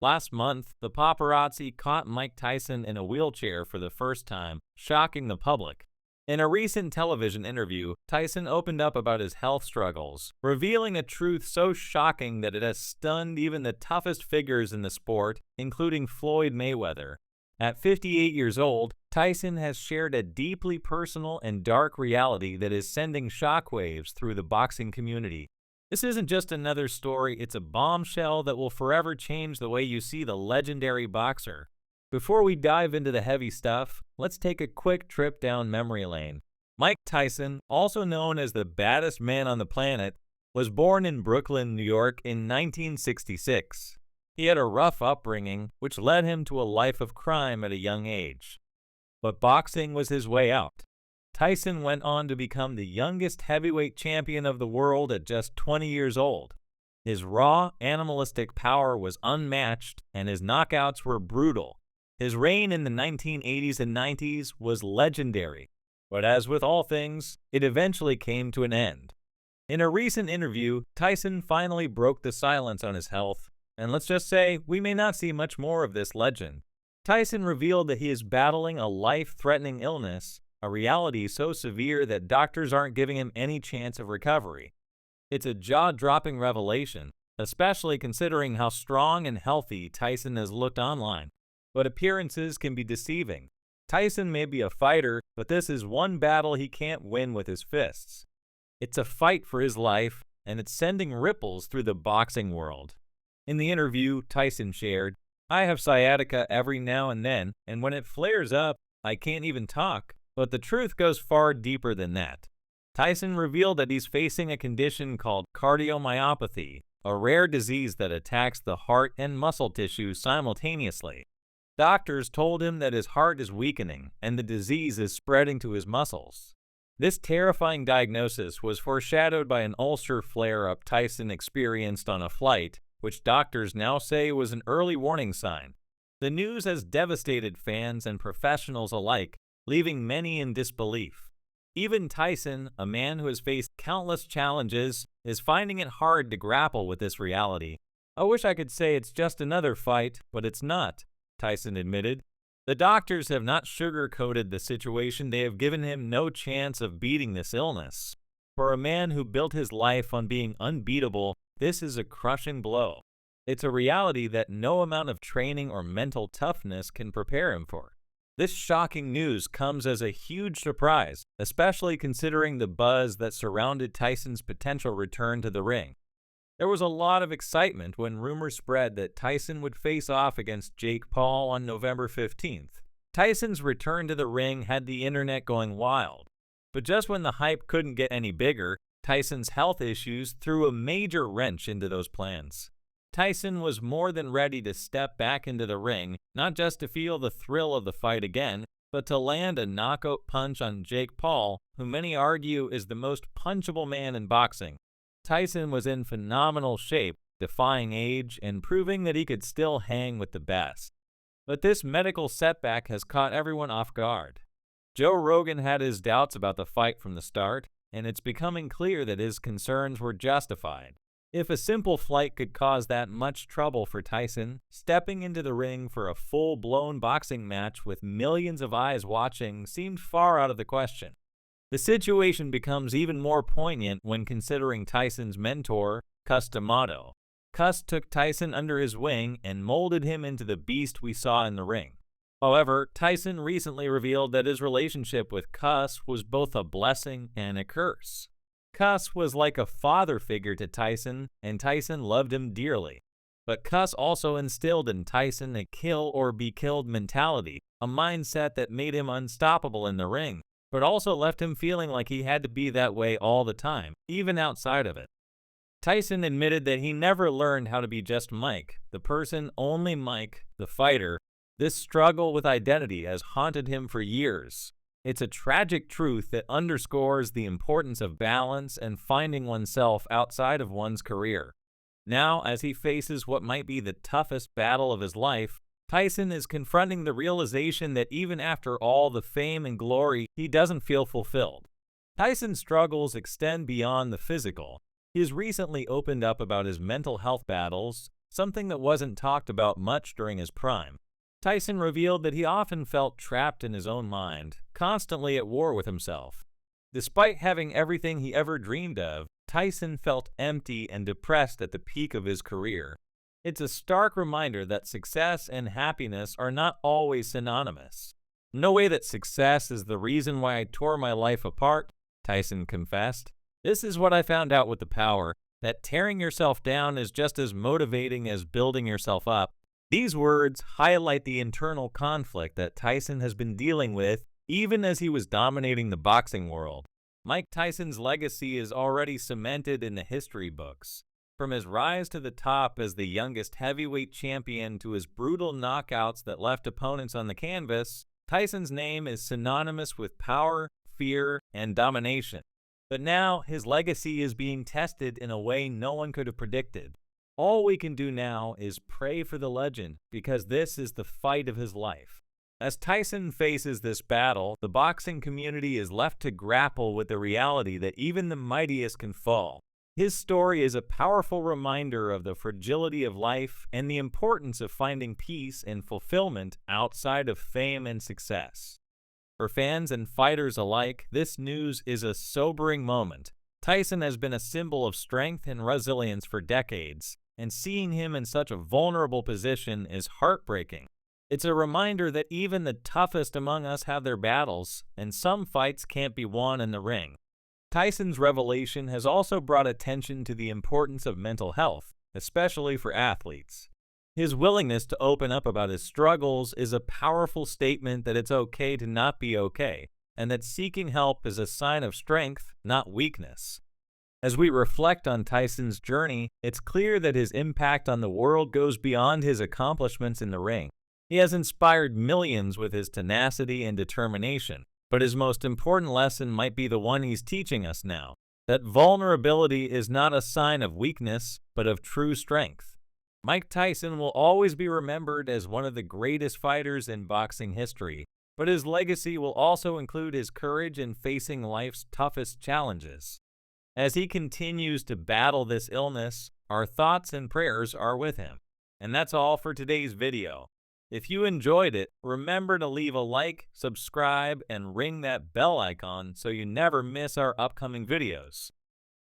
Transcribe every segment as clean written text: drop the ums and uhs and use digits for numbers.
Last month, the paparazzi caught Mike Tyson in a wheelchair for the first time, shocking the public. In a recent television interview, Tyson opened up about his health struggles, revealing a truth so shocking that it has stunned even the toughest figures in the sport, including Floyd Mayweather. At 58 years old, Tyson has shared a deeply personal and dark reality that is sending shockwaves through the boxing community. This isn't just another story, it's a bombshell that will forever change the way you see the legendary boxer. Before we dive into the heavy stuff, let's take a quick trip down memory lane. Mike Tyson, also known as the baddest man on the planet, was born in Brooklyn, New York in 1966. He had a rough upbringing, which led him to a life of crime at a young age. But boxing was his way out. Tyson went on to become the youngest heavyweight champion of the world at just 20 years old. His raw, animalistic power was unmatched, and his knockouts were brutal. His reign in the 1980s and 90s was legendary, but as with all things, it eventually came to an end. In a recent interview, Tyson finally broke the silence on his health, and let's just say we may not see much more of this legend. Tyson revealed that he is battling a life-threatening illness, a reality so severe that doctors aren't giving him any chance of recovery. It's a jaw-dropping revelation, especially considering how strong and healthy Tyson has looked online. But appearances can be deceiving. Tyson may be a fighter, but this is one battle he can't win with his fists. It's a fight for his life, and it's sending ripples through the boxing world. In the interview, Tyson shared, "I have sciatica every now and then, and when it flares up, I can't even talk. But the truth goes far deeper than that." Tyson revealed that he's facing a condition called cardiomyopathy, a rare disease that attacks the heart and muscle tissue simultaneously. Doctors told him that his heart is weakening and the disease is spreading to his muscles. This terrifying diagnosis was foreshadowed by an ulcer flare-up Tyson experienced on a flight, which doctors now say was an early warning sign. The news has devastated fans and professionals alike, leaving many in disbelief. Even Tyson, a man who has faced countless challenges, is finding it hard to grapple with this reality. "I wish I could say it's just another fight, but it's not," Tyson admitted. The doctors have not sugar-coated the situation. They have given him no chance of beating this illness. For a man who built his life on being unbeatable, this is a crushing blow. It's a reality that no amount of training or mental toughness can prepare him for. This shocking news comes as a huge surprise, especially considering the buzz that surrounded Tyson's potential return to the ring. There was a lot of excitement when rumors spread that Tyson would face off against Jake Paul on November 15th. Tyson's return to the ring had the internet going wild. But just when the hype couldn't get any bigger, Tyson's health issues threw a major wrench into those plans. Tyson was more than ready to step back into the ring, not just to feel the thrill of the fight again, but to land a knockout punch on Jake Paul, who many argue is the most punchable man in boxing. Tyson was in phenomenal shape, defying age and proving that he could still hang with the best. But this medical setback has caught everyone off guard. Joe Rogan had his doubts about the fight from the start, and it's becoming clear that his concerns were justified. If a simple flight could cause that much trouble for Tyson, stepping into the ring for a full-blown boxing match with millions of eyes watching seemed far out of the question. The situation becomes even more poignant when considering Tyson's mentor, Cus D'Amato. Cus took Tyson under his wing and molded him into the beast we saw in the ring. However, Tyson recently revealed that his relationship with Cus was both a blessing and a curse. Cus was like a father figure to Tyson, and Tyson loved him dearly. But Cus also instilled in Tyson a kill or be killed mentality, a mindset that made him unstoppable in the ring, but also left him feeling like he had to be that way all the time, even outside of it. Tyson admitted that he never learned how to be just Mike, the person, only Mike, the fighter. This struggle with identity has haunted him for years. It's a tragic truth that underscores the importance of balance and finding oneself outside of one's career. Now, as he faces what might be the toughest battle of his life, Tyson is confronting the realization that even after all the fame and glory, he doesn't feel fulfilled. Tyson's struggles extend beyond the physical. He has recently opened up about his mental health battles, something that wasn't talked about much during his prime. Tyson revealed that he often felt trapped in his own mind, constantly at war with himself. Despite having everything he ever dreamed of, Tyson felt empty and depressed at the peak of his career. It's a stark reminder that success and happiness are not always synonymous. "No way that success is the reason why I tore my life apart," Tyson confessed. "This is what I found out with the power, that tearing yourself down is just as motivating as building yourself up." These words highlight the internal conflict that Tyson has been dealing with even as he was dominating the boxing world. Mike Tyson's legacy is already cemented in the history books. From his rise to the top as the youngest heavyweight champion to his brutal knockouts that left opponents on the canvas, Tyson's name is synonymous with power, fear, and domination. But now, his legacy is being tested in a way no one could have predicted. All we can do now is pray for the legend, because this is the fight of his life. As Tyson faces this battle, the boxing community is left to grapple with the reality that even the mightiest can fall. His story is a powerful reminder of the fragility of life and the importance of finding peace and fulfillment outside of fame and success. For fans and fighters alike, this news is a sobering moment. Tyson has been a symbol of strength and resilience for decades, and seeing him in such a vulnerable position is heartbreaking. It's a reminder that even the toughest among us have their battles, and some fights can't be won in the ring. Tyson's revelation has also brought attention to the importance of mental health, especially for athletes. His willingness to open up about his struggles is a powerful statement that it's okay to not be okay, and that seeking help is a sign of strength, not weakness. As we reflect on Tyson's journey, it's clear that his impact on the world goes beyond his accomplishments in the ring. He has inspired millions with his tenacity and determination, but his most important lesson might be the one he's teaching us now, that vulnerability is not a sign of weakness, but of true strength. Mike Tyson will always be remembered as one of the greatest fighters in boxing history, but his legacy will also include his courage in facing life's toughest challenges. As he continues to battle this illness, our thoughts and prayers are with him. And that's all for today's video. If you enjoyed it, remember to leave a like, subscribe, and ring that bell icon so you never miss our upcoming videos.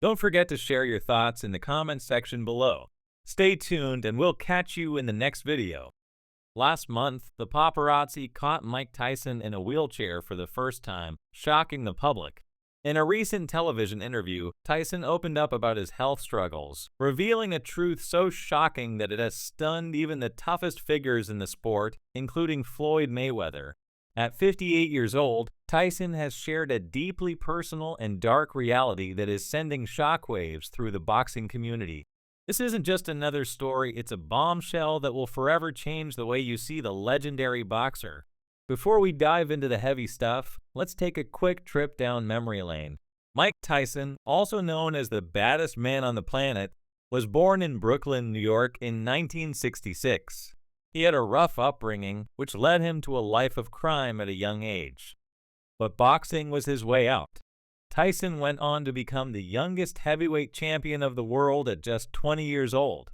Don't forget to share your thoughts in the comments section below. Stay tuned and we'll catch you in the next video. Last month, the paparazzi caught Mike Tyson in a wheelchair for the first time, shocking the public. In a recent television interview, Tyson opened up about his health struggles, revealing a truth so shocking that it has stunned even the toughest figures in the sport, including Floyd Mayweather. At 58 years old, Tyson has shared a deeply personal and dark reality that is sending shockwaves through the boxing community. This isn't just another story, it's a bombshell that will forever change the way you see the legendary boxer. Before we dive into the heavy stuff, let's take a quick trip down memory lane. Mike Tyson, also known as the baddest man on the planet, was born in Brooklyn, New York in 1966. He had a rough upbringing, which led him to a life of crime at a young age. But boxing was his way out. Tyson went on to become the youngest heavyweight champion of the world at just 20 years old.